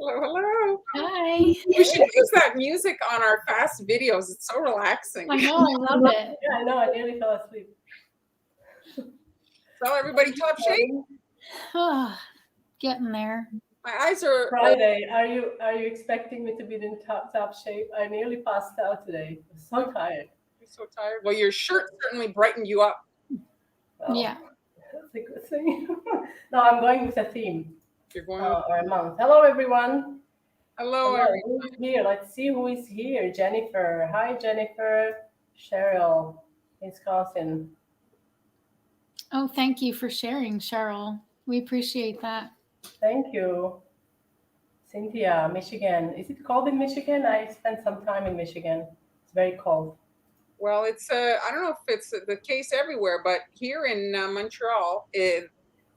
Hello, hello. Hi. We should use that music on our fast videos. It's so relaxing. I know, I love it. Yeah, I know. I nearly fell asleep. So everybody top shape? Getting there. My eyes are Friday. Are you expecting me to be in top shape? I nearly passed out today. I'm so tired. so tired. Well, your shirt certainly brightened you up. Well, Yeah. that's a good thing. No, I'm going with a theme You're going or a month. Hello, everyone. hello, Hello, who's here? Let's see who is here. Jennifer. Hi, Jennifer. Cheryl, Wisconsin. Oh, thank you for sharing, Cheryl. We appreciate that. Thank you. Cynthia, Michigan. Is it cold in Michigan? I spent some time in Michigan. It's very cold. Well, it's I don't know if it's the case everywhere, but here in Montreal, it's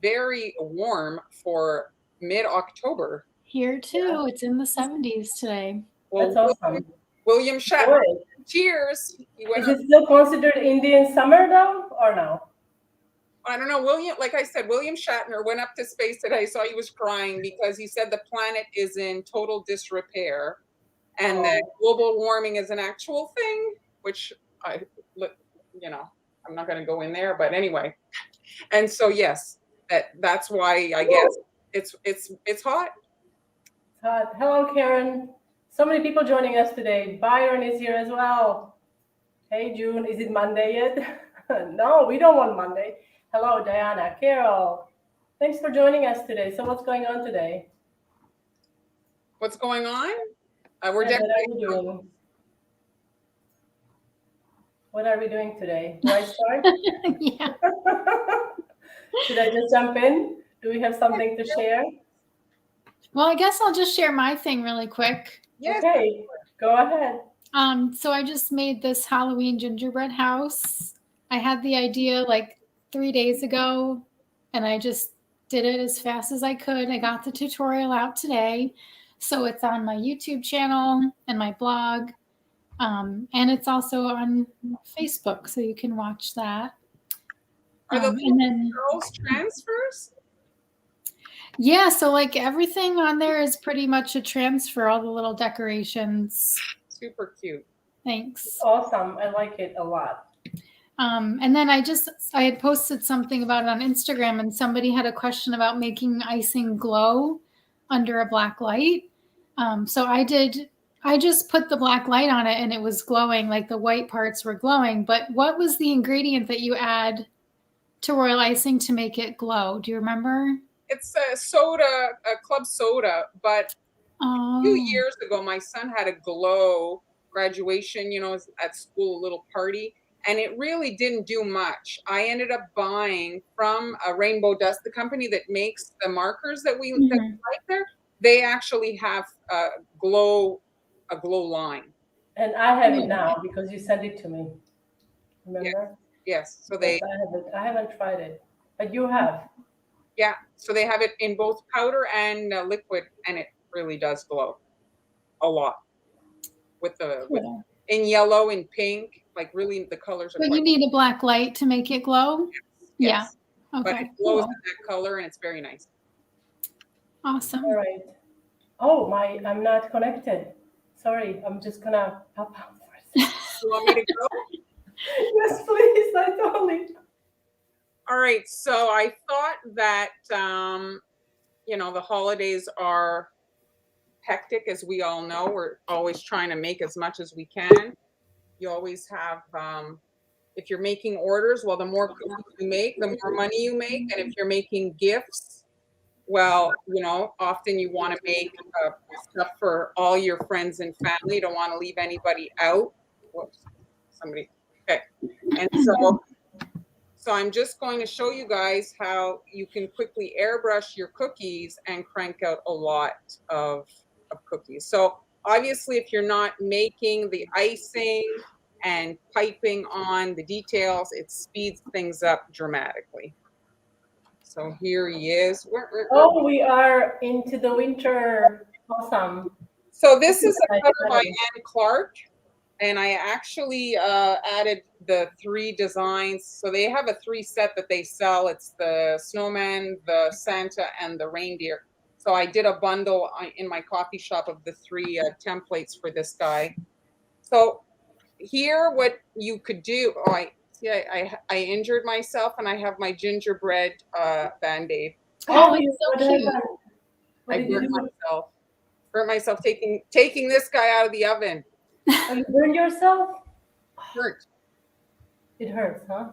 very warm for mid-October. Here too. It's in the 70s today. That's Well, awesome. William Shatner, Boy, cheers. He went is it still considered Indian summer though, or no? I don't know, William, like I said, William Shatner went up to space today. I saw he was crying because he said the planet is in total disrepair and that global warming is an actual thing, which I'm not going to go in there, but anyway. And so, yes, that's why I guess it's hot. Hello, Karen. So many people joining us today. Byron is here as well. Hey, June. Is it Monday yet? No, we don't want Monday. Hello, Diana, Carol. Thanks for joining us today. So what's going on today? What's going on? We're What are we doing? What are we doing today? Do I start? Yeah. Should I just jump in? Do we have something to share? Well, I guess I'll just share my thing really quick. Yes. Okay, go ahead. So I just made this Halloween gingerbread house. I had the idea like 3 days ago, and I just did it as fast as I could. I got the tutorial out today. So it's on my YouTube channel and my blog. And it's also on Facebook, so you can watch that. Are the girls transfers? Yeah, so like everything on there is pretty much a transfer, all the little decorations. Super cute. Thanks. Awesome. I like it a lot. And then I had posted something about it on Instagram, and somebody had a question about making icing glow under a black light. So I just put the black light on it and it was glowing, like the white parts were glowing. But what was the ingredient that you add to royal icing to make it glow? Do you remember? It's a soda, a club soda. But a few years ago, my son had a glow graduation, at school, a little party. And it really didn't do much. I ended up buying from a Rainbow Dust, the company that makes the markers that we like there. They actually have a glow line. And I have it now because you sent it to me. Remember? Yes. So I haven't tried it, but you have. Yeah. So they have it in both powder and liquid, and it really does glow a lot with in yellow and pink. Like really, the colors are. But you need a black light to make it glow. Yes. Yeah. Okay. But it glows in that color, and it's very nice. Awesome. All right. Oh, I'm not connected. Sorry, I'm just gonna pop out for a second. You want me to go? Yes, please. I totally. All right. So I thought that the holidays are hectic, as we all know. We're always trying to make as much as we can. You always have, if you're making orders, well, the more cookies you make, the more money you make. And if you're making gifts, well, often you want to make stuff for all your friends and family. You don't want to leave anybody out. Whoops, okay. And so I'm just going to show you guys how you can quickly airbrush your cookies and crank out a lot of cookies. So obviously, if you're not making the icing and piping on the details, it speeds things up dramatically. So here he is. We are into the winter. Awesome. So this is a cover by Anne Clark. And I actually added the 3 designs. So they have a 3 set that they sell. It's the snowman, the Santa, and the reindeer. So I did a bundle in my coffee shop of the 3 templates for this guy. So here, what you could do, oh, I injured myself and I have my gingerbread Band-Aid. Oh, you, it's so what cute. happened? What I did you burnt do? myself. Burnt myself taking this guy out of the oven. Oh, you burned yourself? Burnt. It hurts, huh?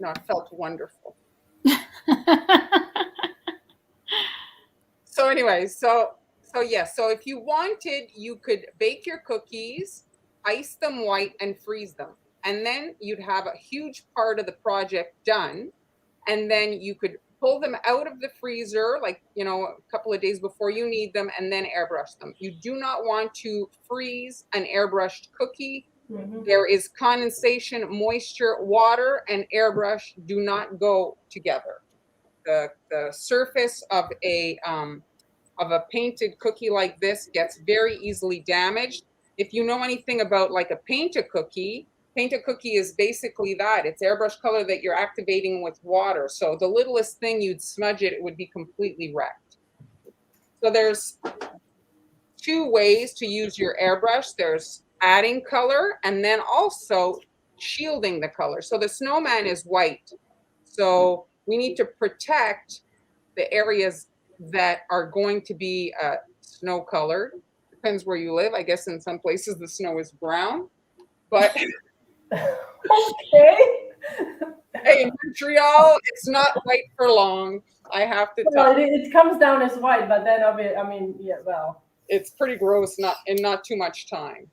No, it felt wonderful. So anyway, so yes, so if you wanted, you could bake your cookies, ice them white, and freeze them. And then you'd have a huge part of the project done. And then you could pull them out of the freezer, like, a couple of days before you need them, and then airbrush them. You do not want to freeze an airbrushed cookie. Mm-hmm. There is condensation, moisture, water, and airbrush do not go together. The surface of a painted cookie like this gets very easily damaged. If you know anything about like a paint a cookie is basically that. It's airbrush color that you're activating with water. So the littlest thing you'd smudge it, it would be completely wrecked. So there's 2 ways to use your airbrush. There's adding color and then also shielding the color. So the snowman is white. So we need to protect the areas that are going to be snow colored. Depends where you live. I guess in some places the snow is brown. But Okay. hey, in Montreal, it's not white for long. I have to tell Well, you. it comes down as white, but then yeah, well. It's pretty gross, not too much time.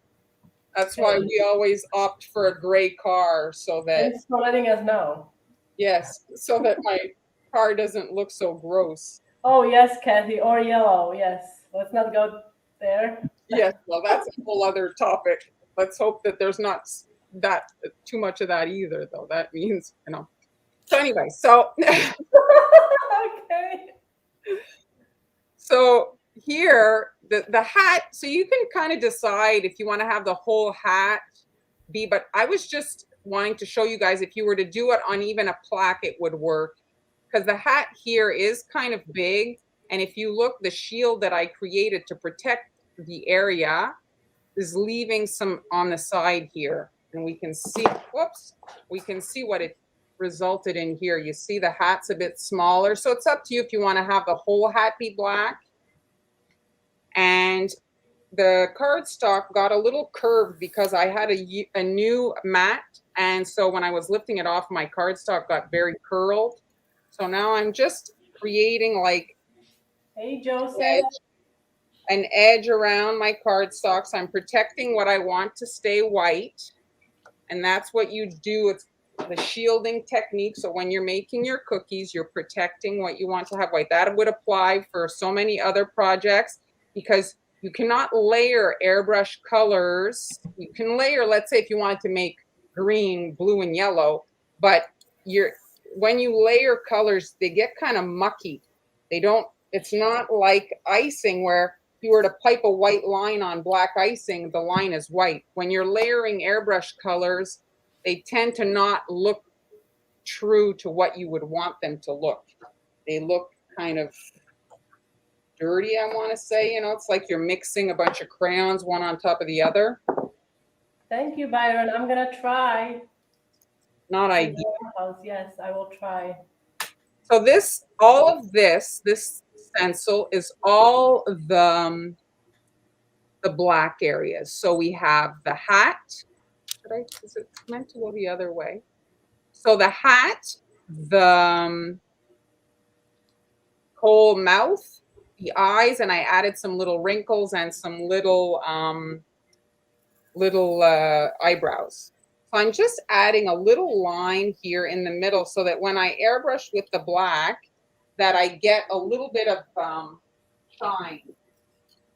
That's why we always opt for a gray car so that, Thanks for letting us know. yes, so that my car doesn't look so gross. Oh, yes, Kathy, or yellow, yes. Let's not go there. Yes, well, that's a whole other topic. Let's hope that there's not that too much of that either, though. That means, So anyway, so Okay. so here the hat. So you can kind of decide if you want to have the whole hat be. But I was just wanting to show you guys if you were to do it on even a plaque, it would work because the hat here is kind of big. And if you look, the shield that I created to protect the area is leaving some on the side here. And we can see, we can see what it resulted in here. You see the hat's a bit smaller. So it's up to you if you want to have the whole hat be black. And the cardstock got a little curved because I had a new mat. And so when I was lifting it off, my cardstock got very curled. So now I'm just creating like Hey, Joseph. an edge around my cardstocks. I'm protecting what I want to stay white. And that's what you do. It's the shielding technique. So when you're making your cookies, you're protecting what you want to have white. That would apply for so many other projects because you cannot layer airbrush colors. You can layer, let's say if you wanted to make green, blue, and yellow, but when you layer colors, they get kind of mucky. It's not like icing where if you were to pipe a white line on black icing, the line is white. When you're layering airbrush colors, they tend to not look true to what you would want them to look. They look kind of dirty, I want to say. It's like you're mixing a bunch of crayons one on top of the other. Thank you, Byron. I'm going to try. Not ideal. Yes, I will try. So all of this stencil is all the black areas. So we have the hat. Is it meant to go the other way? So the hat, the whole mouth, the eyes, and I added some little wrinkles and some little eyebrows. So I'm just adding a little line here in the middle so that when I airbrush with the black, that I get a little bit of shine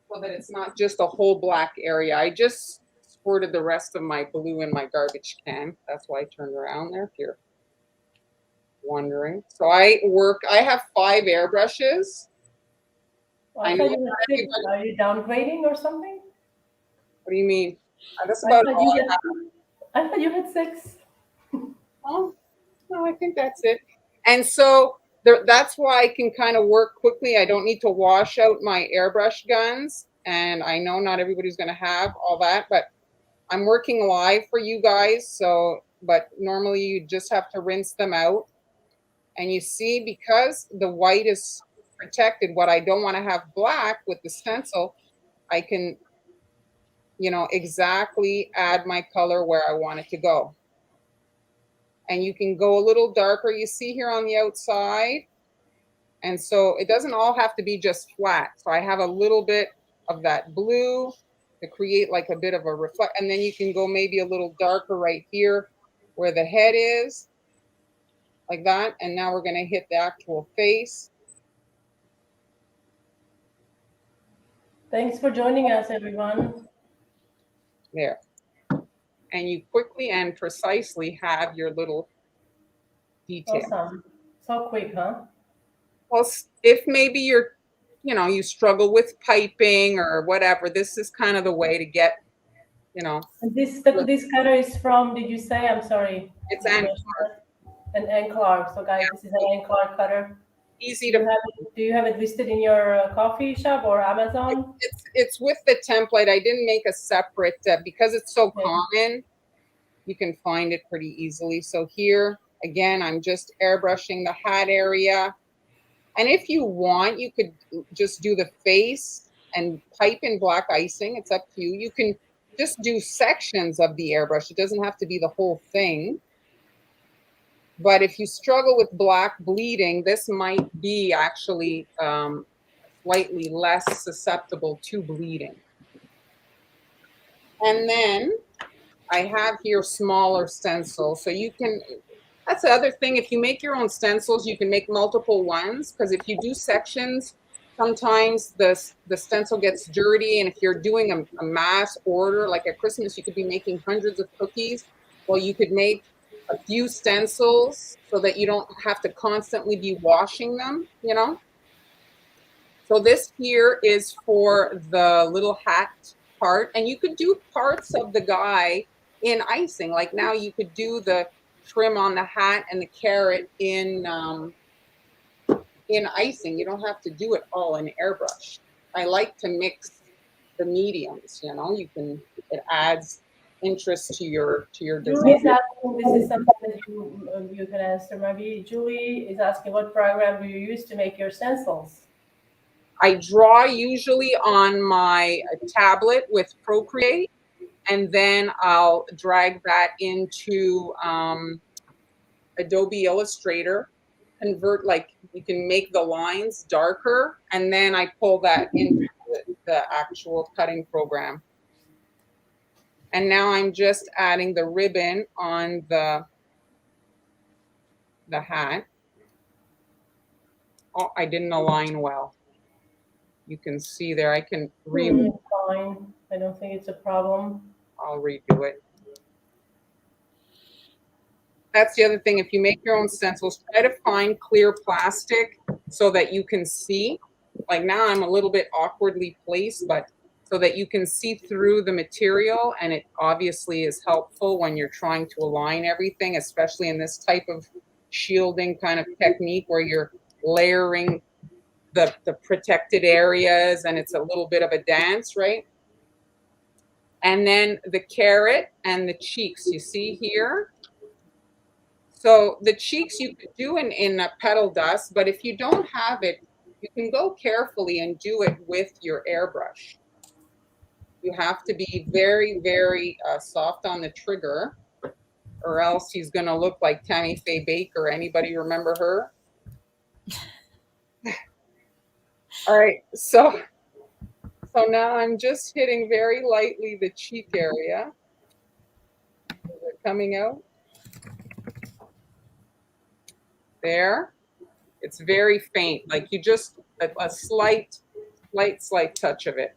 so that it's not just a whole black area. I just squirted the rest of my blue in my garbage can. That's why I turned around there, if you're wondering. So I have 5 airbrushes. I thought you had 6. Are you downgrading or something? What do you mean? That's about all I have. I thought you had 6. Oh, no, I think that's it. And so That's why I can kind of work quickly. I don't need to wash out my airbrush guns. And I know not everybody's going to have all that, but I'm working live for you guys. So, but normally you just have to rinse them out. And you see, because the white is protected, what I don't want to have black with the stencil, I can, exactly add my color where I want it to go. And you can go a little darker. You see here on the outside. And so it doesn't all have to be just flat. So I have a little bit of that blue to create like a bit of a reflect. And then you can go maybe a little darker right here where the head is, like that. And now we're going to hit the actual face. Thanks for joining us, everyone. There. And you quickly and precisely have your little detail. Awesome. So quick, huh? Well, if maybe you struggle with piping or whatever, this is kind of the way to get, And this cutter is from, did you say? I'm sorry. It's an Clark. So guys, this is an Clark cutter. Easy to. Do you have it listed in your coffee shop or Amazon? It's with the template. I didn't make a separate because it's so common. You can find it pretty easily. So here again, I'm just airbrushing the hat area. And if you want, you could just do the face and pipe in black icing. It's up to you. You can just do sections of the airbrush. It doesn't have to be the whole thing. But if you struggle with black bleeding, this might be actually slightly less susceptible to bleeding. And then I have here smaller stencils. So you can, that's the other thing. If you make your own stencils, you can make multiple ones, because if you do sections, sometimes the stencil gets dirty. And if you're doing a mass order, like at Christmas, you could be making hundreds of cookies. Well, you could make a few stencils so that you don't have to constantly be washing them, So this here is for the little hat part, and you could do parts of the guy in icing. Like now you could do the trim on the hat and the carrot in icing. You don't have to do it all in airbrush. I like to mix the mediums, it adds interest to your design. Julie is asking, this is something that you can answer maybe. Julie is asking, what program do you use to make your stencils? I draw usually on my tablet with Procreate, and then I'll drag that into Adobe Illustrator, convert, like you can make the lines darker, and then I pull that into the actual cutting program. And now I'm just adding the ribbon on the hat. Oh, I didn't align well. You can see there, I can fine. I don't think it's a problem. I'll redo it. That's the other thing. If you make your own stencils, try to find clear plastic so that you can see. Like now I'm a little bit awkwardly placed, but so that you can see through the material, and it obviously is helpful when you're trying to align everything, especially in this type of shielding kind of technique where you're layering the protected areas, and it's a little bit of a dance, right? And then the carrot and the cheeks, you see here. So the cheeks you could do in a petal dust, but if you don't have it, you can go carefully and do it with your airbrush. You have to be very, very soft on the trigger, or else he's going to look like Tammy Faye Baker. Anybody remember her? All right, so now I'm just hitting very lightly the cheek area. Coming out. There. It's very faint, like you just, a slight touch of it.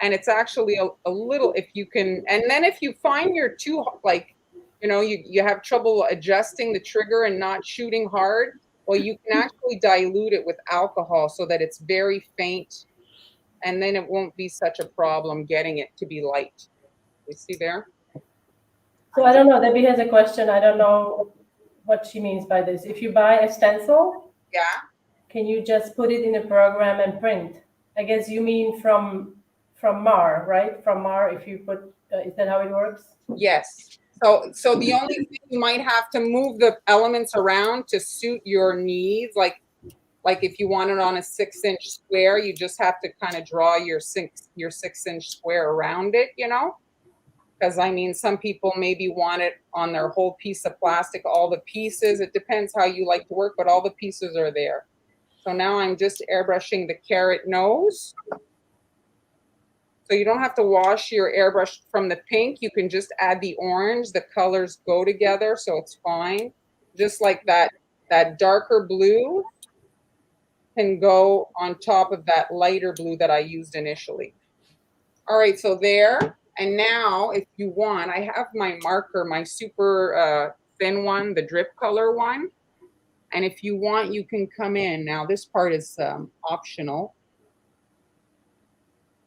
And it's actually a little, if you can, and then if you find you're too, like, you have trouble adjusting the trigger and not shooting hard, well, you can actually dilute it with alcohol so that it's very faint, and then it won't be such a problem getting it to be light. You see there? So I don't know, Debbie has a question. I don't know what she means by this. If you buy a stencil, Yeah. can you just put it in a program and print? I guess you mean from Mar, right? From Mar, if you put, is that how it works? Yes. So the only thing you might have to move the elements around to suit your needs, like if you want it on a 6-inch square, you just have to kind of draw your 6-inch square around it, you know? Because I mean, some people maybe want it on their whole piece of plastic, all the pieces. It depends how you like to work, but all the pieces are there. So now I'm just airbrushing the carrot nose. So you don't have to wash your airbrush from the pink. You can just add the orange. The colors go together, so it's fine. Just like that darker blue can go on top of that lighter blue that I used initially. All right, so there. And now if you want, I have my marker, my super thin one, the drip color one. And if you want, you can come in. Now this part is optional.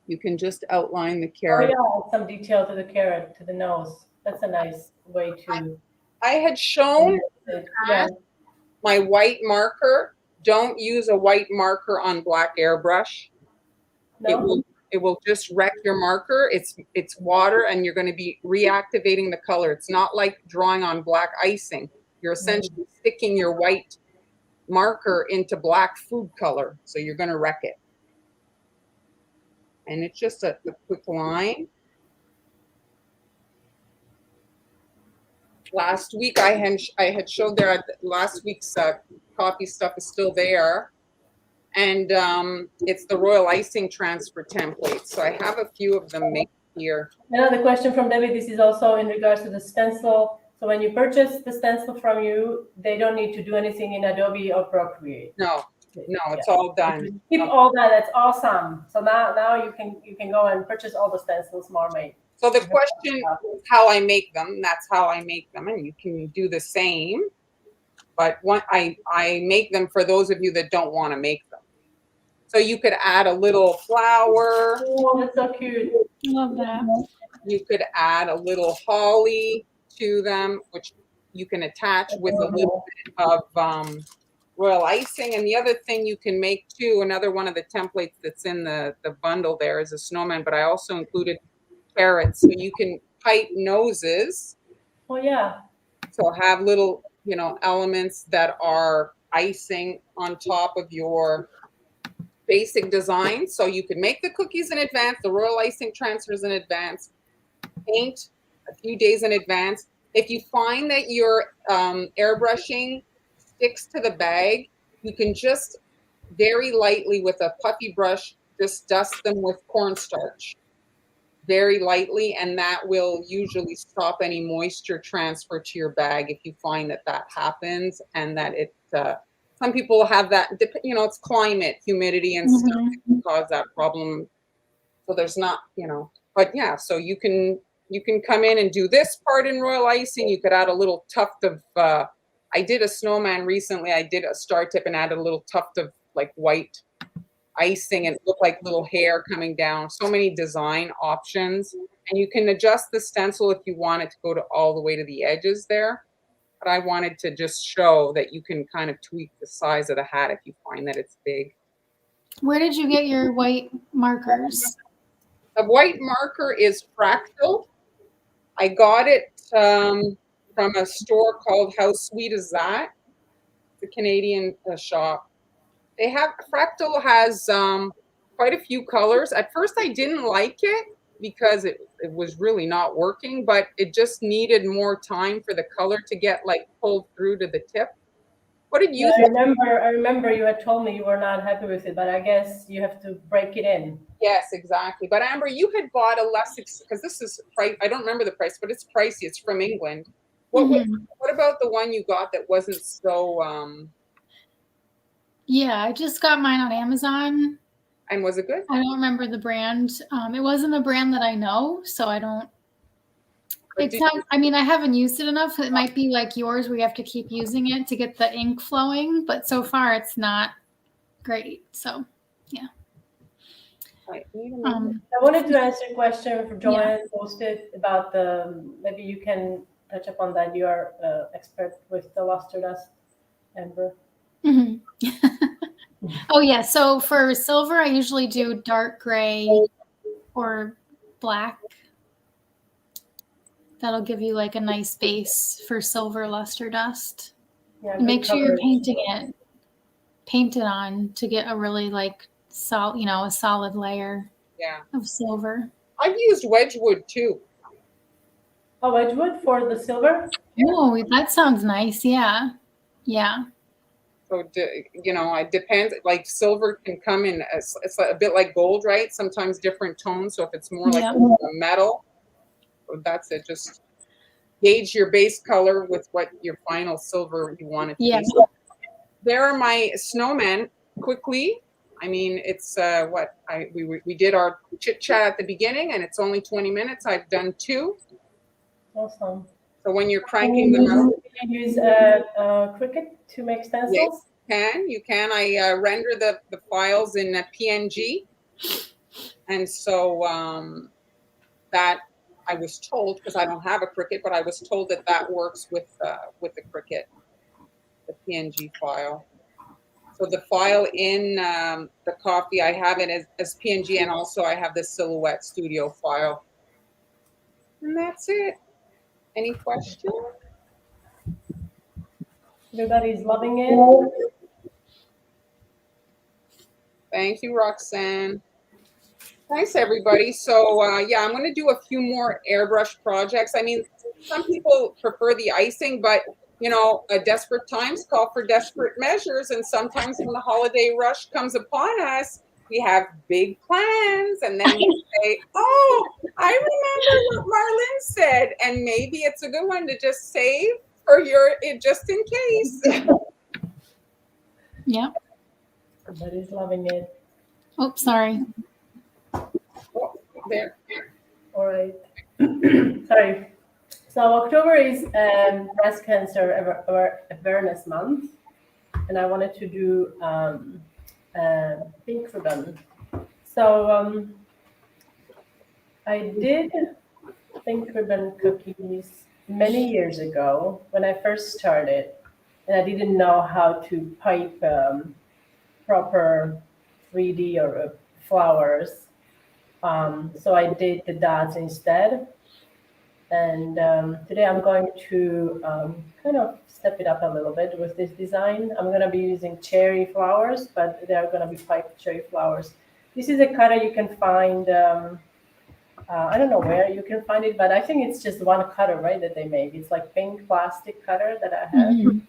You can just outline the carrot. Oh yeah, some detail to the carrot, to the nose. That's a nice way to. I had shown Yeah. my white marker. Don't use a white marker on black airbrush. No. It will just wreck your marker. It's water, and you're going to be reactivating the color. It's not like drawing on black icing. You're essentially sticking your white marker into black food color, so you're going to wreck it. And it's just a quick line. Last week I had showed there last week's copy stuff is still there, and it's the royal icing transfer template. So I have a few of them made here. Another question from David. This is also in regards to the stencil. So when you purchase the stencil from you, they don't need to do anything in Adobe or Procreate. No, it's all done. Keep all that. That's awesome. So now you can go and purchase all the stencils Mar made. So the question is how I make them. That's how I make them, and you can do the same. But I make them for those of you that don't want to make them. So you could add a little flower. Oh, that's so cute. Love that. You could add a little holly to them, which you can attach with a little bit of royal icing. And the other thing you can make too, another one of the templates that's in the bundle there is a snowman, but I also included carrots, so you can pipe noses. Oh yeah. So have little, elements that are icing on top of your basic design. So you can make the cookies in advance, the royal icing transfers in advance, paint a few days in advance. If you find that your airbrushing sticks to the bag, you can just very lightly with a puffy brush, just dust them with cornstarch. Very lightly, and that will usually stop any moisture transfer to your bag if you find that happens, and that it some people have that, it's climate, humidity and stuff that can cause that problem. So there's not, but yeah, so you can come in and do this part in royal icing. You could add a little tuft of I did a snowman recently. I did a star tip and added a little tuft of like white icing, and it looked like little hair coming down. So many design options, and you can adjust the stencil if you want it to go to all the way to the edges there. But I wanted to just show that you can kind of tweak the size of the hat if you find that it's big. Where did you get your white markers? The white marker is Fractal. I got it from a store called How Sweet Is That? It's a Canadian shop. Fractal has quite a few colors. At first I didn't like it because it was really not working, but it just needed more time for the color to get like pulled through to the tip. What did you think? I remember you had told me you were not happy with it, but I guess you have to break it in. Yes, exactly. But Amber, you had bought a less, because this is price. I don't remember the price, but it's pricey. It's from England. What about the one you got that wasn't so Yeah, I just got mine on Amazon. And was it good? I don't remember the brand. It wasn't a brand that I know, so I don't. It's not. I mean, I haven't used it enough. It might be like yours, where you have to keep using it to get the ink flowing. But so far, it's not great. So, yeah. I wanted to answer a question for Joanne posted about maybe you can touch upon that. You are expert with the luster dust, Amber. Mhm. Oh yeah. So for silver, I usually do dark gray or black. That'll give you like a nice base for silver luster dust. Yeah, And make good sure you're coverage. paint it on to get a really like a solid layer Yeah. of silver. I've used Wedgwood too. Oh, Wedgwood for the silver? Oh, that sounds nice. Yeah. Yeah. So, it depends. Like silver can come in as it's a bit like gold, right? Sometimes different tones. So if it's more like Yeah. a metal, so that's it. Just gauge your base color with what your final silver you want it to Yeah. be. So there are my snowmen. Quickly, I mean, it's we did our chit chat at the beginning, and it's only 20 minutes. I've done 2. Awesome. So when you're Can cranking them out, you use Cricut to make yes, stencils? you can. I render the files in a PNG, and so that I was told, because I don't have a Cricut, but I was told that works with the Cricut, the PNG file. So the file in the coffee, I have it as PNG, and also I have the Silhouette Studio file. And that's it. Any questions? Everybody's loving it. Thank you, Roxanne. Thanks, everybody. So, yeah, I'm going to do a few more airbrush projects. I mean, some people prefer the icing, but, desperate times call for desperate measures. And sometimes when the holiday rush comes upon us, we have big plans. And then we say, oh, I remember what Marlene said. And maybe it's a good one to just save for just in case. Yeah. Everybody's loving it. Oh, sorry. Oh, there. All right. Sorry. So October is Breast Cancer Awareness Month, and I wanted to do pink ribbon. So I did pink ribbon cookies many years ago when I first started, and I didn't know how to pipe proper 3D or flowers. So I did the dots instead. And today I'm going to kind of step it up a little bit with this design. I'm going to be using cherry flowers, but they are going to be piped cherry flowers. This is a cutter you can find, I don't know where you can find it, but I think it's just one cutter, right, that they make. It's like pink plastic cutter that I have. Mhm.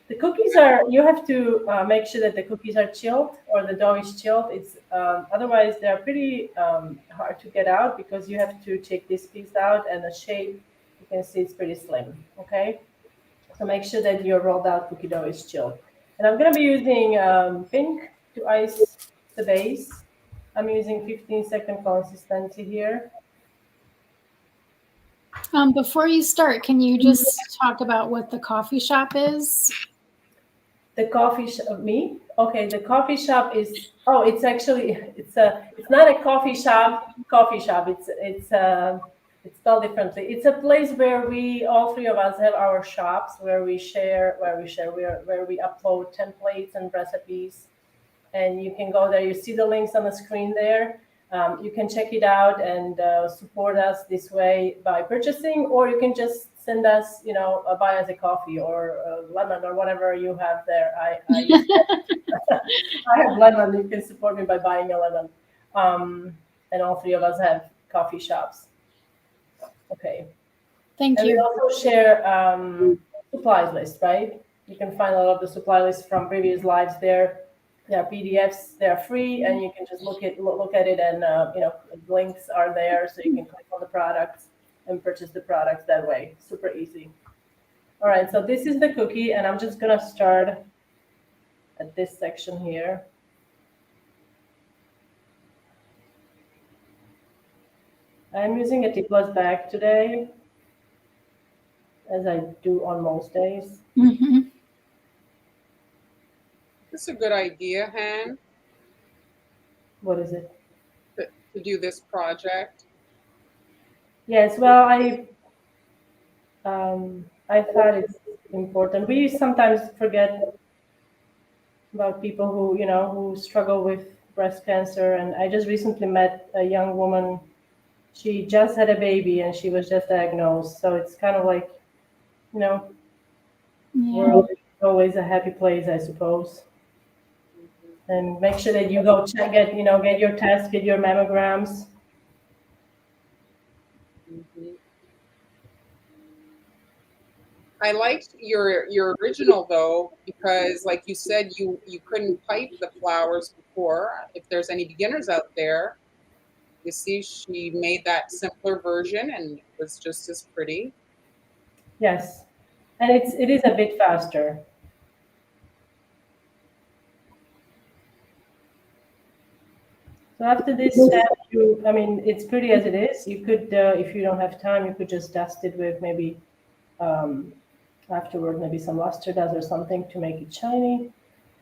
The cookies you have to make sure that the cookies are chilled or the dough is chilled. It's otherwise they're pretty hard to get out because you have to take this piece out and the shape, you can see it's pretty slim, okay? So make sure that your rolled out cookie dough is chilled. And I'm gonna be using pink to ice the base. I'm using 15-second consistency here. Before you start, can you just talk about what the coffee shop is? The coffee shop, me? Okay, the coffee shop is, it's actually, it's not a coffee shop. It's spelled differently. It's a place where all three of us have our shops where we upload templates and recipes. And you can go there. You see the links on the screen there. You can check it out and support us this way by purchasing, or you can just send us, buy us a coffee or lemon or whatever you have there. I have lemon. You can support me by buying a lemon. And all three of us have coffee shops. Okay. Thank And we you. also share supplies list, right? You can find a lot of the supply lists from previous lives there. They are PDFs. They are free, and you can just look at it, and links are there, so you can click on the products and purchase the products that way. Super easy. All right, so this is the cookie, and I'm just gonna start at this section here. I'm using a tipless bag today, as I do on most days. Mm-hmm. This is a good idea, Han, What is it? to do this project. Yes, well, I I thought it's important. We sometimes forget about people who, who struggle with breast cancer. And I just recently met a young woman. She just had a baby and she was just diagnosed. So it's kind of like, you know, Yeah. world is always a happy place, I suppose. And make sure that you go check, get your tests, get your mammograms. Mhm. I liked your original though, because like you said, you couldn't pipe the flowers before. If there's any beginners out there, you see she made that simpler version and it was just as pretty. Yes, and it is a bit faster. So after this step, I mean, it's pretty as it is. You could, if you don't have time, you could just dust it with maybe um, afterward, maybe some luster dust or something to make it shiny.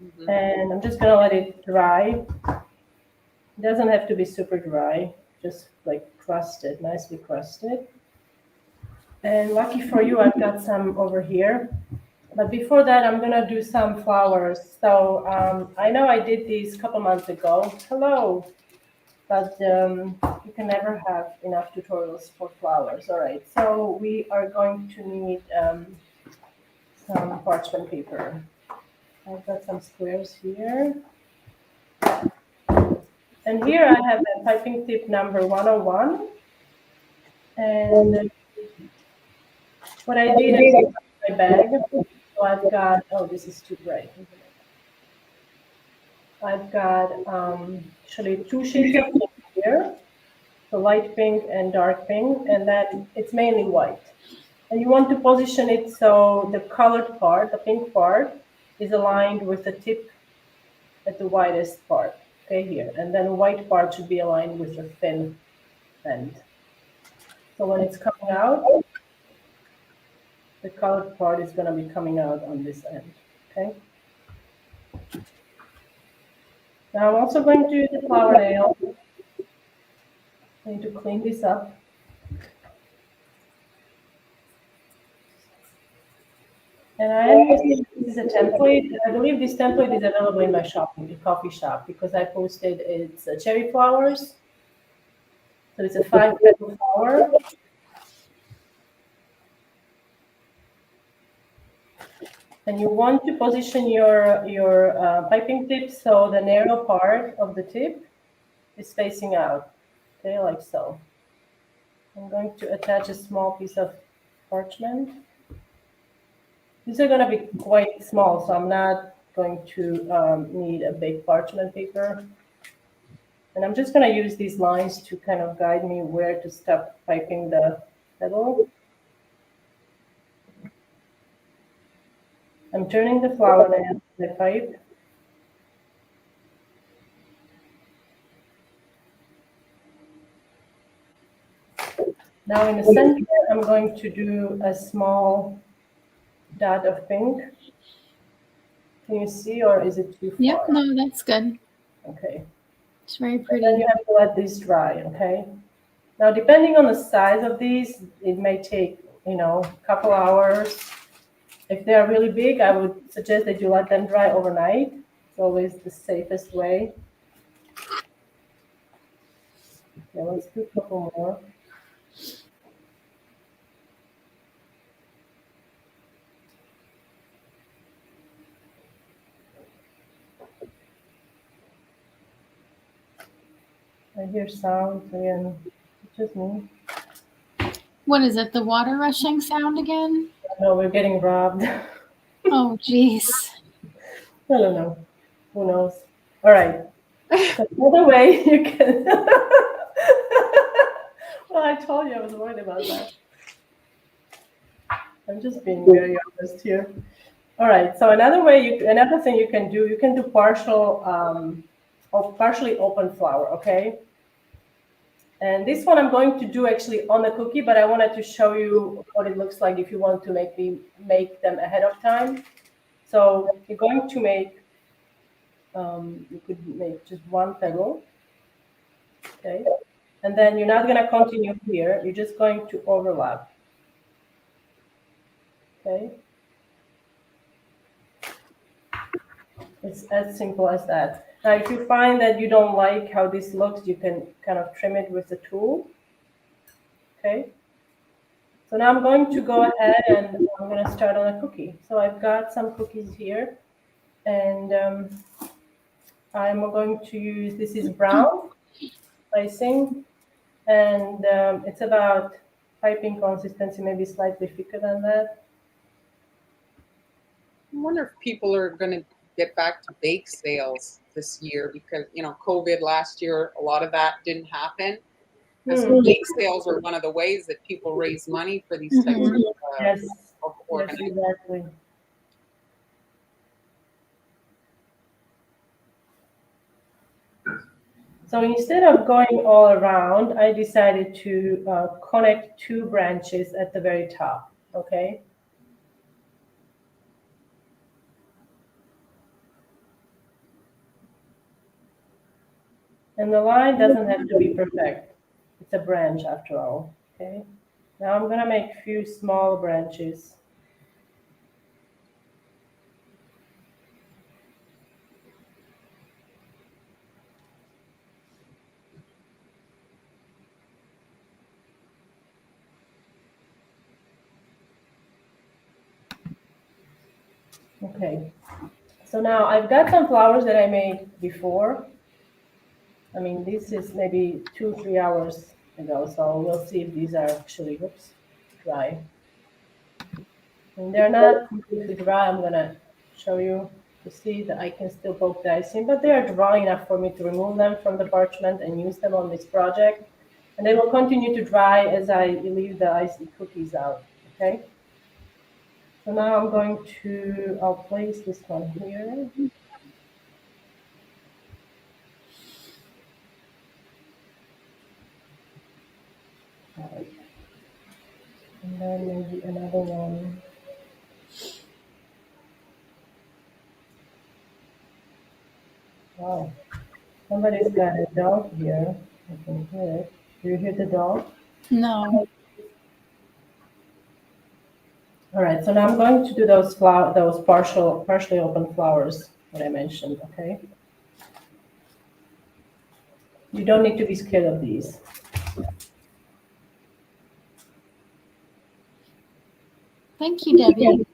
Mhm. And I'm just gonna let it dry. It doesn't have to be super dry, just like crusted, nicely crusted. And lucky for you, I've got some over here. But before that, I'm gonna do some flowers. So I know I did these a couple months ago. Hello, but you can never have enough tutorials for flowers. All right, so we are going to need some parchment paper. I've got some squares here. And here I have a piping tip number 101. And what I did, I put my bag. So I've got, oh, this is too bright. I've got actually two shades of pink here, the light pink and dark pink, and then it's mainly white. And you want to position it so the colored part, the pink part, is aligned with the tip at the widest part, okay, here. And then the white part should be aligned with the thin end. So when it's coming out, the colored part is going to be coming out on this end, okay? Now I'm also going to use the flower nail. I need to clean this up. And I am using this is a template. I believe this template is available in my shop, in the coffee shop, because I posted it's cherry flowers. So it's a 5 petal flower. And you want to position your piping tip so the narrow part of the tip is facing out, okay, like so. I'm going to attach a small piece of parchment. These are going to be quite small, so I'm not going to need a big parchment paper. And I'm just going to use these lines to kind of guide me where to stop piping the petal. I'm turning the flower nail to the pipe. Now in the center, I'm going to do a small dot of pink. Can you see, or is it too Yep. far? No, that's good. Okay. It's very And then pretty. you have to let these dry, okay? Now, depending on the size of these, it may take, a couple hours. If they are really big, I would suggest that you let them dry overnight. It's always the safest way. Okay, let's do a couple more. I hear sounds again. It's just me. What is it? The water rushing sound again? No, we're getting robbed. Oh, geez. I don't know. Who knows? All right. So another way you can. Well, I told you I was worried about that. I'm just being very honest here. All right. So another thing you can do, partially open flour. Okay. And this one I'm going to do actually on the cookie, but I wanted to show you what it looks like if you want to make them ahead of time. So you're going to make, you could make just one petal, okay? And then you're not going to continue here. You're just going to overlap. Okay. It's as simple as that. Now, if you find that you don't like how this looks, you can kind of trim it with the tool. Okay. So now I'm going to go ahead and I'm going to start on a cookie. So I've got some cookies here, and I'm going to use, this is brown icing, and it's about piping consistency, maybe slightly thicker than that. I wonder if people are going to get back to bake sales this year because, COVID last year, a lot of that didn't happen. Because bake sales are one of the ways that people raise money for these types Mhm. Yes, of yes, organizations. exactly. So instead of going all around, I decided to connect two branches at the very top, okay? And the line doesn't have to be perfect. It's a branch after all, okay? Now I'm gonna make a few small branches. Okay, so now I've got some flowers that I made before. I mean, this is maybe 2-3 hours ago, so we'll see if these are actually, oops, dry. And they're not completely dry. I'm gonna show you to see that I can still poke the icing, but they are dry enough for me to remove them from the parchment and use them on this project. And they will continue to dry as I leave the icy cookies out, okay? So now I'm going to, I'll place this one here. All right. And then maybe another one. Wow, somebody's got a dog here. I can hear it. Do you hear the dog? No. All right, so now I'm going to do those partially open flowers that I mentioned, okay? You don't need to be scared of these. Thank you, Debbie.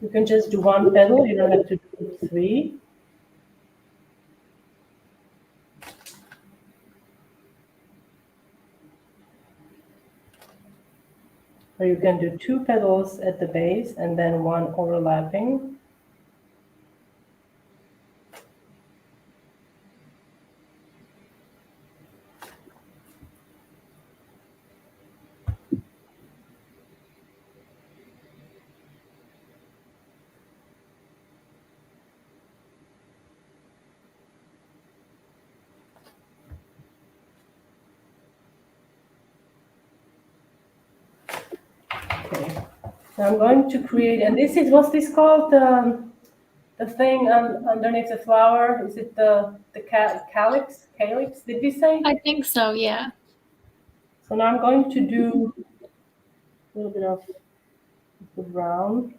You can just do one petal, you don't have to do 3. Or you can do 2 petals at the base and then one overlapping. Okay. Now I'm going to create, and this is, what's this called? The thing underneath the flower, is it the calyx? Calyx, did we say? I think so, yeah. So now I'm going to do a little bit of the brown.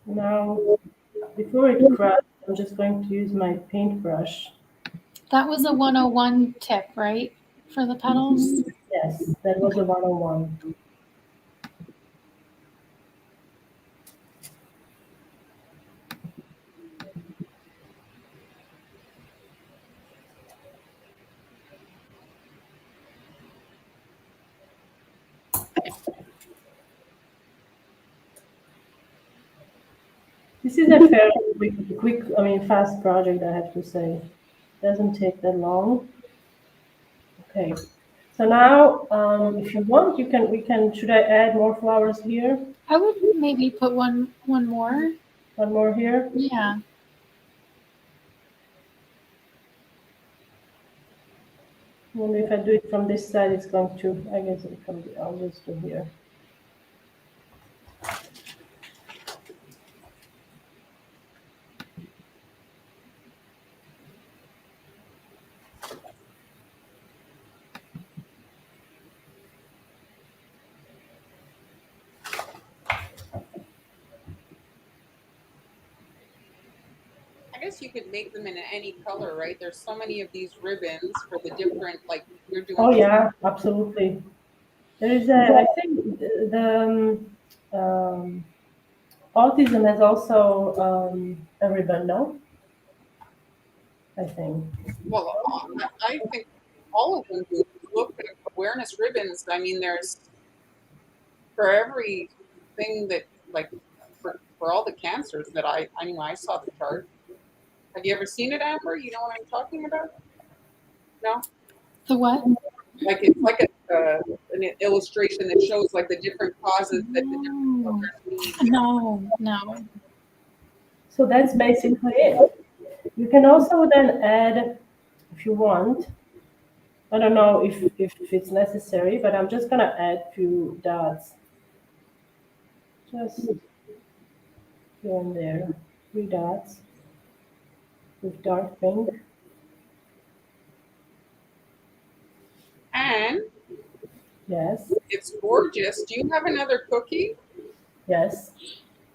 Now, before it cracks, I'm just going to use my paintbrush. That was a 101 tip, right? For the petals? Yes, that was a 101. This is a fairly fast project, I have to say. Doesn't take that long. Okay. So now, if you want, should I add more flowers here? I would maybe put one more. One more here? wonder if I do it from this side, it's going to, I guess I'll just do here. I guess you could make them in any color, right? There's so many of these ribbons for the different, like you're doing. Oh yeah, absolutely. There is I think the autism has also a ribbon, no? I think. Well, I think all of them do. Look at awareness ribbons. I mean, there's for everything that, like, for all the cancers that I mean, I saw the chart. Have you ever seen it, Amber? You know what I'm talking about? No? The what? Like it's like an illustration that shows like the different causes that the different No, colors mean. no. So that's basically it. You can also then add, if you want, I don't know if it's necessary, but I'm just gonna add few dots. Just here and there, 3 dots with dark pink. And Yes, it's gorgeous. Do you have another cookie? yes.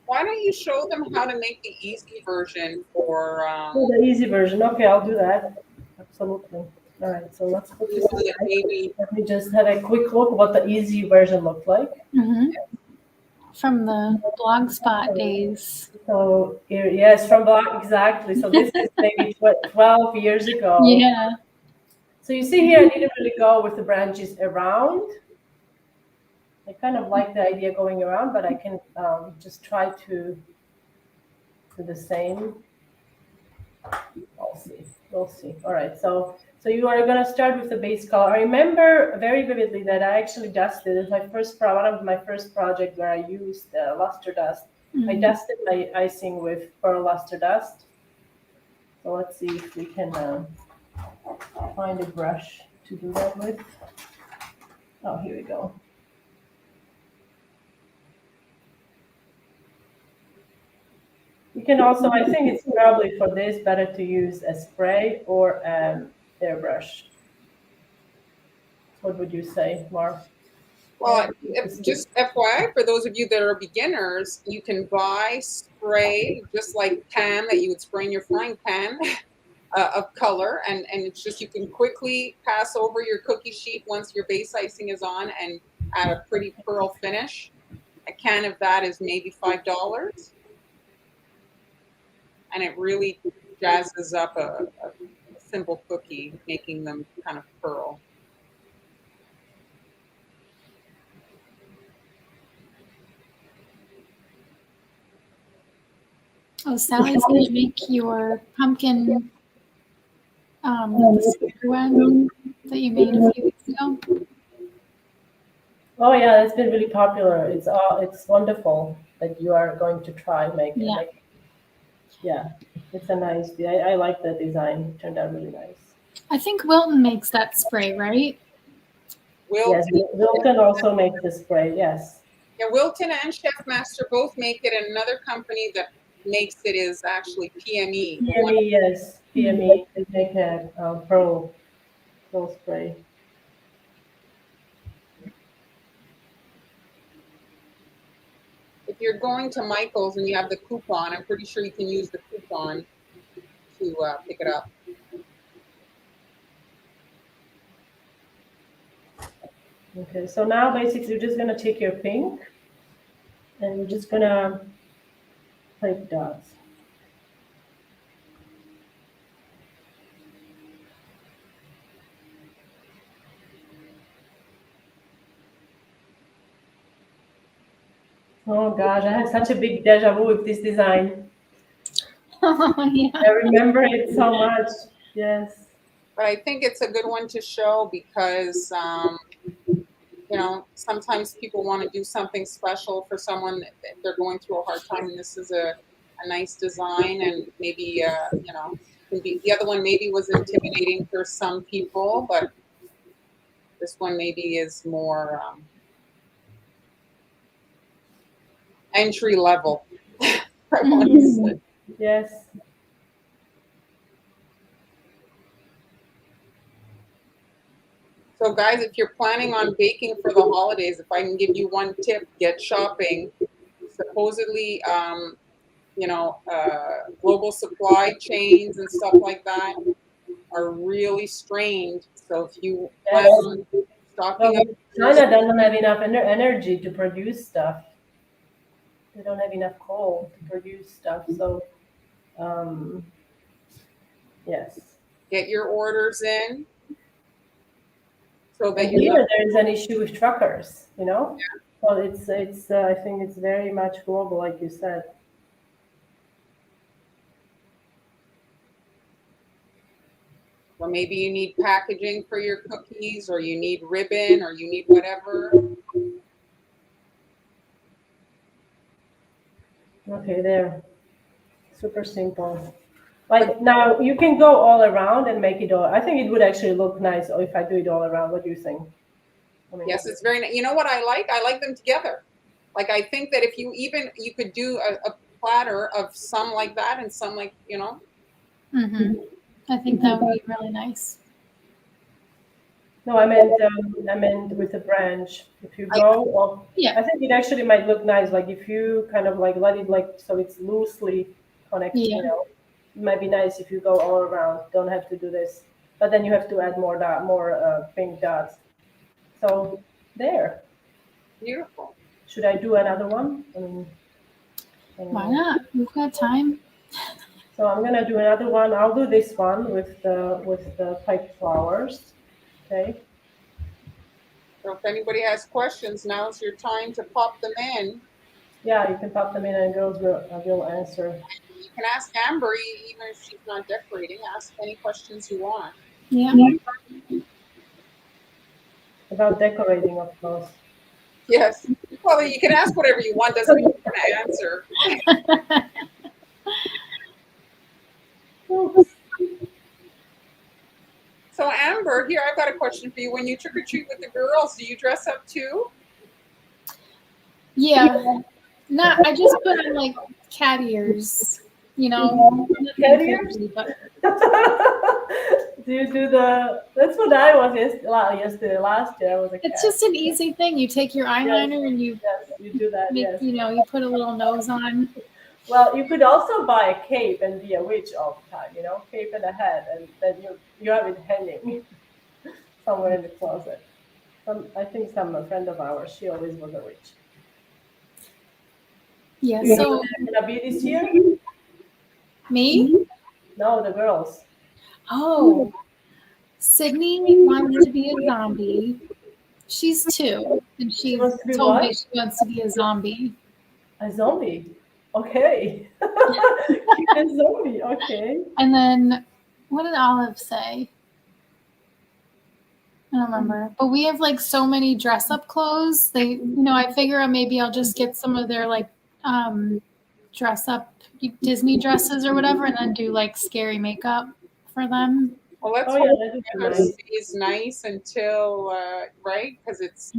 Why don't you show them how to make the easy version for Oh, the easy version. Okay, I'll do that. Absolutely. All right, so let's put this so that aside. maybe Let me just have a quick look what the easy version looked like. Mm-hmm. From the Blogspot days. So here, yes, from blog, exactly. So this is maybe 12 years ago. Yeah. So you see here, I didn't really go with the branches around. I kind of like the idea going around, but I can just try to do the same. I'll see. We'll see. All right. So you are going to start with the base color. I remember very vividly that I actually dusted. It's my first one of my first project where I used luster dust. Mm-hmm. I dusted my icing with pearl luster dust. So let's see if we can find a brush to do that with. Oh, here we go. You can also, I think it's probably for this better to use a spray or airbrush. What would you say, Mark? well, just FYI for those of you that are beginners, you can buy spray just like pan that you would spray in your frying pan of color, and it's just you can quickly pass over your cookie sheet once your base icing is on and add a pretty pearl finish. A can of that is maybe $5. And it really jazzes up a simple cookie, making them kind of pearl. Oh, Sally's going to make your pumpkin with the spider web that you made a few weeks ago. Oh yeah, it's been really popular. It's wonderful that you are going to try make it. Yeah. Yeah, it's a nice. I like the design. It turned out really nice. I think Wilton makes that spray, right? Yes, Wilton also makes the spray. Yes. Yeah, Wilton and Chef Master both make it, and another company that makes it is actually PME. PME, yes, PME. They make a pearl spray. If you're going to Michael's and you have the coupon, I'm pretty sure you can use the coupon to pick it up. Okay, so now basically you're just gonna take your pink and you're just gonna place dots. Oh gosh, I have such a big deja vu with this design. Oh, yeah. I remember it so much. Yes. But I think it's a good one to show because, you know, sometimes people want to do something special for someone if they're going through a hard time, and this is a nice design, and maybe, you know, the other one maybe was intimidating for some people, but This one maybe is more entry level. I want to say. Yes. So guys, if you're planning on baking for the holidays, if I can give you one tip, get shopping. Supposedly, global supply chains and stuff like that are really strained. So if you plan Yes. on stocking up, Well, China doesn't have enough energy to produce stuff. They don't have enough coal to produce stuff. So, um, yes. get your orders in so that And you're here not. there is an issue with truckers, you know? So it's I think it's very much global, like you said. Or maybe you need packaging for your cookies, or you need ribbon, or you need whatever. Okay, there. Super simple. Like now you can go all around and make it all. I think it would actually look nice if I do it all around. What do you think? I mean, Yes, it's very. You know what I like? I like them together. Like I think that if you could do a platter of some like that and some like I think that would be really nice. no, I meant with the branch. If you I, go, well, Yeah. I think it actually might look nice. Like if you kind of like let it like so it's loosely connected. Yeah. You know, it might be nice if you go all around. Don't have to do this, but then you have to add more pink dots. So there. beautiful. Should I do another one? Why not? We've got time. So I'm gonna do another one. I'll do this one with the piped flowers. Okay. So if anybody has questions, now's your time to pop them in. Yeah, you can pop them in and girls will answer. You can ask Amber, even if she's not decorating. Ask any questions you want. Yeah. About decorating, of course. Yes. Well, you can ask whatever you want. Doesn't mean you're going to answer. So Amber, here I've got a question for you. When you trick or treat with the girls, do you dress up too? Yeah. I just put on like cat ears, nothing Cat ears? crazy, but Do you do that's what I was yesterday, last year I was a cat. it's just an easy thing. You take your eyeliner and you Yes, you do that, make, yes. you put a little nose on. Well, you could also buy a cape and be a witch all the time, cape and a hat, and then you have it hanging somewhere in the closet. I think some friend of ours, she always was a witch. Yeah, You so gonna be this year? me? No, the girls. Oh, Sydney wants to be a zombie. She's 2, and she wants to be told me what? she wants to be a zombie. A zombie. Okay. A zombie. Okay. And then, what did Olive say? I don't remember. But we have like so many dress up clothes. I figure maybe I'll just get some of their like dress up Disney dresses or whatever, and then do like scary makeup for them. Well, let's Oh, yeah, hope that is the weather nice. stays nice until right, because it's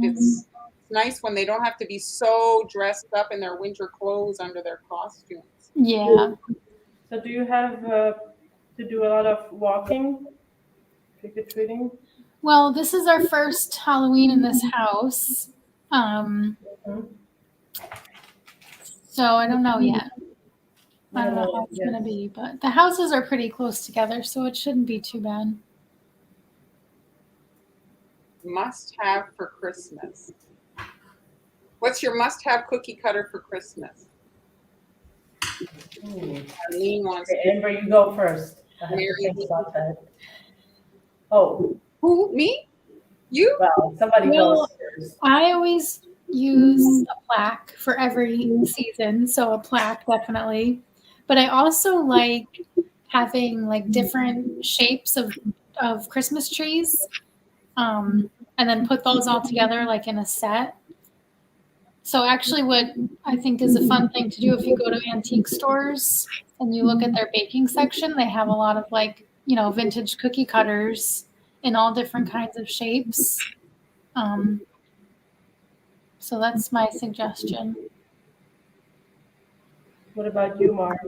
nice when they don't have to be so dressed up in their winter clothes under their costumes. Yeah. So do you have to do a lot of walking, trick or treating? Well, this is our first Halloween in this house. So I don't know yet. I don't know how it's going to be, but the houses are pretty close together, so it shouldn't be too bad. Must have for Christmas. What's your must have cookie cutter for Christmas? Arlene wants Okay, Amber, you go first. I have to think about that. Oh. Who? Me? You? Well, somebody goes first. I always use a plaque for every season, so a plaque definitely. But I also like having like different shapes of Christmas trees, and then put those all together like in a set. So actually, what I think is a fun thing to do if you go to antique stores and you look at their baking section, they have a lot of like vintage cookie cutters in all different kinds of shapes. So that's my suggestion. What about you, Mark?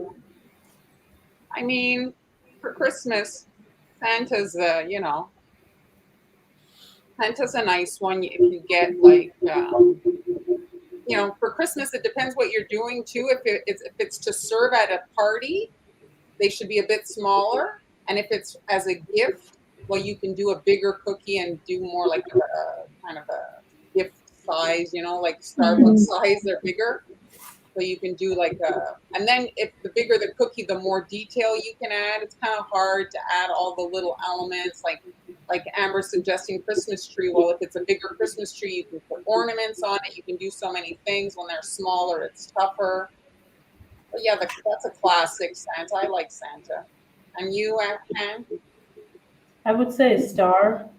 I mean, for Christmas, Santa's Santa's a nice one if you get like for Christmas it depends what you're doing too. If it's to serve at a party, they should be a bit smaller. And if it's as a gift, well, you can do a bigger cookie and do more like a kind of a gift size, like Starbucks size. They're bigger. So you can do and then if the bigger the cookie, the more detail you can add. It's kind of hard to add all the little elements like Amber suggesting Christmas tree. Well, if it's a bigger Christmas tree, you can put ornaments on it. You can do so many things. When they're smaller, it's tougher. But yeah, that's a classic Santa. I like Santa. And you, Anne? I would say a star.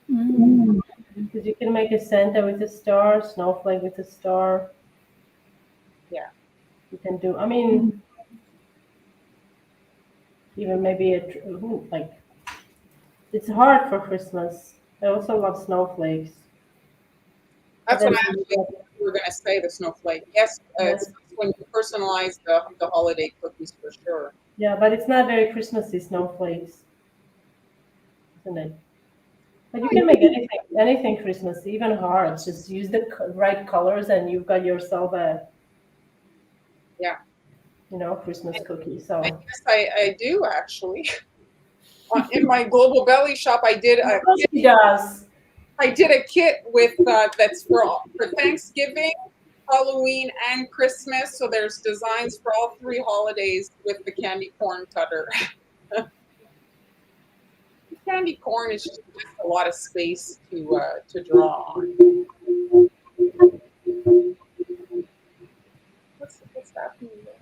Because you can make a Santa with a star, snowflake with a star. Yeah. You can do, I mean, even maybe it's hard for Christmas. I also love snowflakes. That's what I actually were going to say, the snowflake. Yes, it's when you personalize the holiday cookies for sure. Yeah, but it's not very Christmassy snowflakes, isn't it? But you can make anything Christmassy, even hard. Just use the right colors and you've got yourself a Christmas cookie. So I guess I do actually. In my Global Belly shop, I did a kit. She does. I did a kit with that's for Thanksgiving, Halloween, and Christmas. So there's designs for all three holidays with the candy corn cutter. Candy corn is just a lot of space to draw on. What's happening there?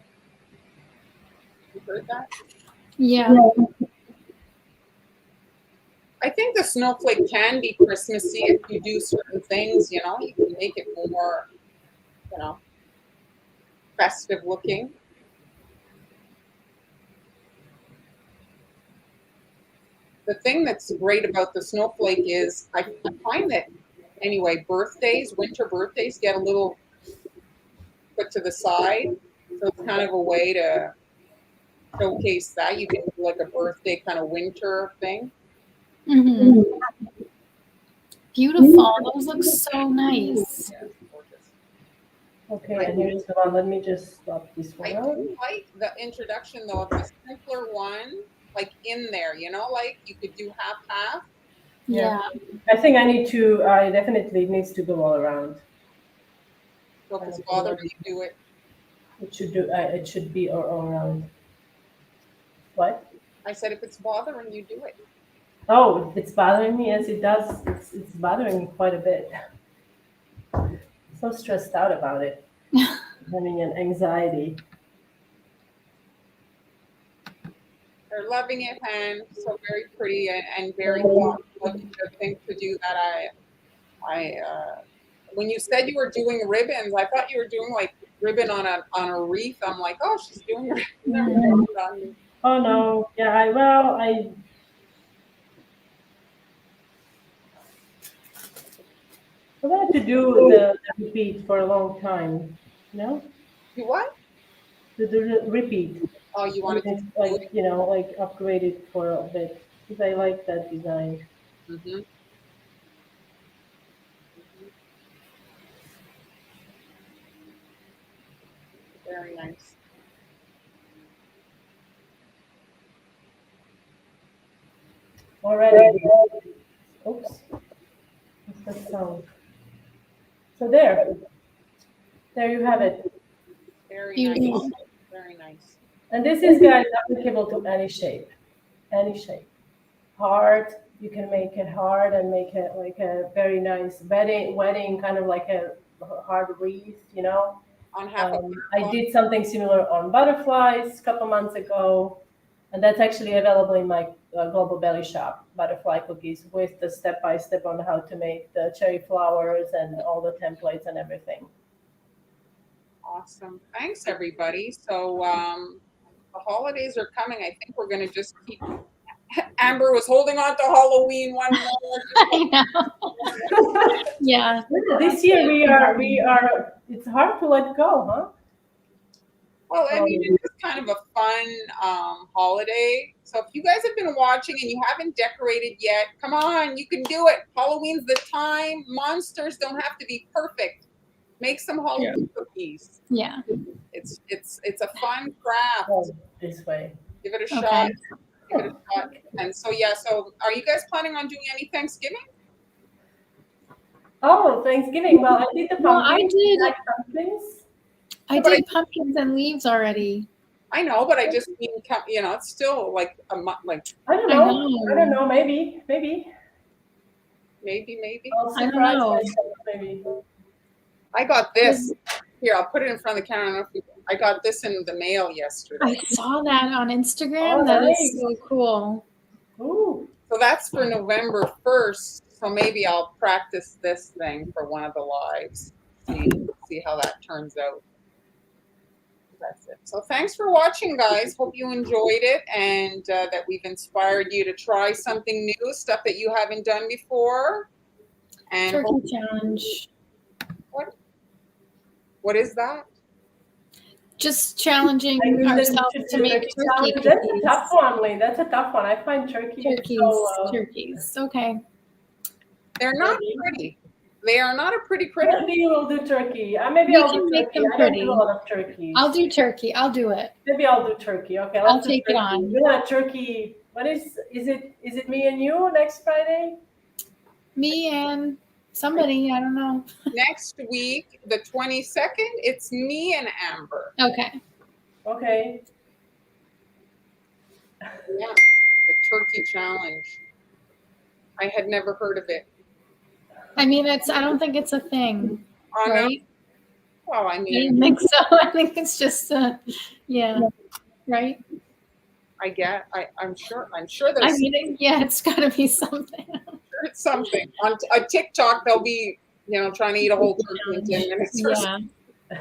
You heard that? Yeah. I think the snowflake can be Christmassy if you do certain things, you can make it more, festive looking. The thing that's great about the snowflake is I find that anyway, winter birthdays get a little put to the side. So it's kind of a way to showcase that. You can do like a birthday kind of winter thing. Beautiful. Those look so nice. Yeah, gorgeous. Okay, and here's the one. Let me just stop this one I out. do like the introduction though of the simpler one, like in there, like you could do half. Yeah. I think I definitely needs to go all around. So if it's bothering you, do it. It should be all around. What? I said if it's bothering you, do it. Oh, it's bothering me. Yes, it does. It's bothering me quite a bit. So stressed out about it. Having an anxiety. They're loving it, and so very pretty and very thoughtful. Thing to do that. I when you said you were doing ribbons, I thought you were doing like ribbon on a wreath. I'm like, oh, she's doing ribbon on. Oh no, yeah. I wanted to do the repeat for a long time. You what? The repeat. Oh, you wanted to upgrade it for a bit because I like that design. Mm-hmm. Very nice. Alrighty. Oops. What's that sound? So there you have it. Very Beautiful. nice. Very nice. And this is, guys, applicable to any shape. Hard, you can make it hard and make it like a very nice wedding kind of like a hard wreath, On half I did something similar on butterflies a couple months ago, and that's actually available in my Global Belly shop, butterfly cookies with the step-by-step on how to make the cherry flowers and all the templates and everything. Awesome. Thanks, everybody. So the holidays are coming. I think we're going to just keep. Amber was holding on to Halloween one more. I know. Yeah. This year we are. It's hard to let go, huh? Well, I mean, it's just kind of a fun holiday. So if you guys have been watching and you haven't decorated yet, come on, you can do it. Halloween's the time. Monsters don't have to be perfect. Make some Halloween cookies. Yeah. It's a fun craft. Oh, this way. Give it a Okay. shot. Give it a shot. And so yeah, so are you guys planning on doing any Thanksgiving? Oh, Thanksgiving. Well, I did the Well, I pumpkins. did. Like pumpkins. I did pumpkins and leaves already. I know, but I just mean, you know, it's still like a month, like I don't I know. know. I don't know. Maybe. maybe. I'll I don't surprise know. myself. Maybe. I got this. Here, I'll put it in front of the camera. I don't know if I got this in the mail yesterday. I saw that on Instagram. Oh, That nice. is so cool. Ooh. So that's for November 1st. So maybe I'll practice this thing for one of the lives. See how that turns out. That's it. So thanks for watching, guys. Hope you enjoyed it and that we've inspired you to try something new, stuff that you haven't done before. And Turkey challenge. what is that? Just challenging I need ourselves to to do make turkey turkey challenge. That's a cookies. tough one, Lee. That's a tough one. I find turkey. Turkeys. Okay. They're not pretty. They are not a pretty critter. Maybe you will do turkey. Maybe We I'll can do make turkey. them I don't pretty. do a lot of turkey. I'll do turkey. I'll do it. Maybe I'll do turkey. Okay, I'll let's do take it turkey. on. We're gonna turkey. What is it me and you next Friday? Me and somebody, I don't know. Next week, the 22nd, it's me and Amber. Okay. Okay. Yeah, the turkey challenge. I had never heard of it. I mean, I don't think it's a thing, Oh, no. right? Well, I I don't mean, think so. I think it's just yeah, right? I'm sure there's I mean, yeah, it's got to be something. sure it's something. On TikTok, they'll be, you know, trying to eat a whole turkey in 10 minutes or something. Yeah.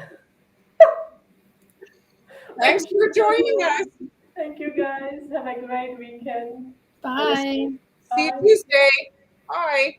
Thanks for joining us. Thank you guys. Have a great weekend. Bye. See you Bye. Tuesday. Bye.